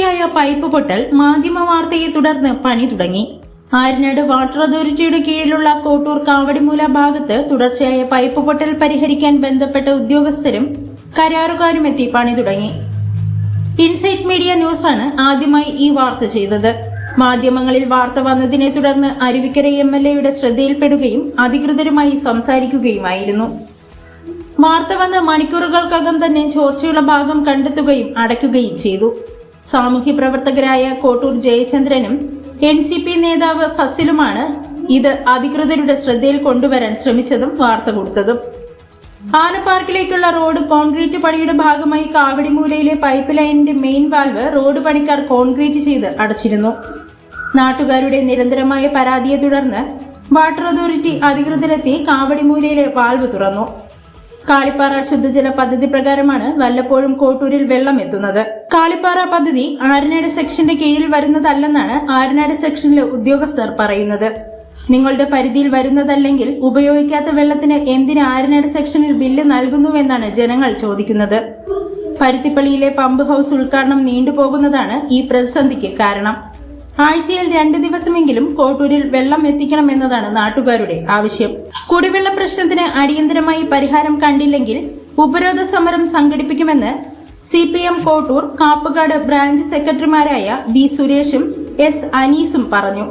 തുടർച്ചയായ പൈപ്പ് പൊട്ടൽ മാധ്യമ വാർത്തയെ തുടർന്ന് പണി തുടങ്ങി. ആര്യനാട് വാട്ടർ അതോറിറ്റിയുടെ കീഴിലുള്ള കോട്ടൂർ കാവടിമൂല ഭാഗത്ത് തുടർച്ചയായ പൈപ്പ് പൊട്ടൽ പരിഹരിക്കാൻ ബന്ധപ്പെട്ട ഉദ്യോഗസ്ഥരും കരാറുകാരും എത്തി പണി തുടങ്ങി. ഇൻസൈറ്റ് മീഡിയ ന്യൂസാണ് ആദ്യമായി ഈ വാർത്ത ചെയ്തത്. മാധ്യമങ്ങളിൽ വാർത്ത വന്നതിനെ തുടർന്ന് അരുവിക്കര MLAയുടെ ശ്രദ്ധയിൽപ്പെടുകയും അധികൃതരുമായി സംസാരിക്കുകയുമായിരുന്നു. വാർത്ത വന്ന് മണിക്കൂറുകൾക്കകം തന്നെ ചോർച്ചയുള്ള ഭാഗം കണ്ടെത്തുകയും അടയ്ക്കുകയും ചെയ്തു. സാമൂഹ്യ പ്രവർത്തകരായ കോട്ടൂർ ജയചന്ദ്രനും NCP നേതാവ് ഫസിലുമാണ് ഇത് അധികൃതരുടെ ശ്രദ്ധയിൽ കൊണ്ടുവരാൻ ശ്രമിച്ചതും വാർത്ത കൊടുത്തതും. ആനപ്പാർക്കിലേക്കുള്ള റോഡ് കോൺക്രീറ്റ് പണിയുടെ ഭാഗമായി കാവടിമൂലയിലെ പൈപ്പ് ലൈനിന്റെ മെയിൻ വാൽവ് റോഡ് പണിക്കാർ കോൺക്രീറ്റ് ചെയ്ത് അടച്ചിരുന്നു. നാട്ടുകാരുടെ നിരന്തരമായ പരാതിയെ തുടർന്ന് വാട്ടർ അതോറിറ്റി അധികൃതരെത്തി കാവടിമൂലയിലെ വാൽവ് തുറന്നു. കാളിപ്പാറ ശുദ്ധജല പദ്ധതി പ്രകാരമാണ് വല്ലപ്പോഴും കോട്ടൂരിൽ വെള്ളം എത്തുന്നത്. കാളിപ്പാറ പദ്ധതി ആര്യനാട് സെക്ഷന്റെ കീഴിൽ വരുന്നതല്ലെന്നാണ് ആര്യനാട് സെക്ഷനിലെ ഉദ്യോഗസ്ഥർ പറയുന്നത്. നിങ്ങളുടെ പരിധിയിൽ വരുന്നതല്ലെങ്കിൽ ഉപയോഗിക്കാത്ത വെള്ളത്തിന് എന്തിന് ആര്യനാട് സെക്ഷനിൽ ബില്ല് നൽകുന്നുവെന്നാണ് ജനങ്ങൾ ചോദിക്കുന്നത്. പരുത്തിപ്പള്ളിയിലെ പമ്പ് ഹൗസ് ഉദ്ഘാടനം നീണ്ടുപോകുന്നതാണ് ഈ പ്രതിസന്ധിക്ക് കാരണം. ആഴ്ചയിൽ 2 ദിവസമെങ്കിലും കോട്ടൂരിൽ വെള്ളം എത്തിക്കണമെന്നതാണ് നാട്ടുകാരുടെ ആവശ്യം. കുടിവെള്ള പ്രശ്നത്തിന് അടിയന്തരമായി പരിഹാരം കണ്ടില്ലെങ്കിൽ ഉപരോധ സമരം സംഘടിപ്പിക്കുമെന്ന് CPM കോട്ടൂർ കാപ്പുകാട് ബ്രാഞ്ച് സെക്രട്ടറിമാരായ B സുരേഷും S അനീസും പറഞ്ഞു.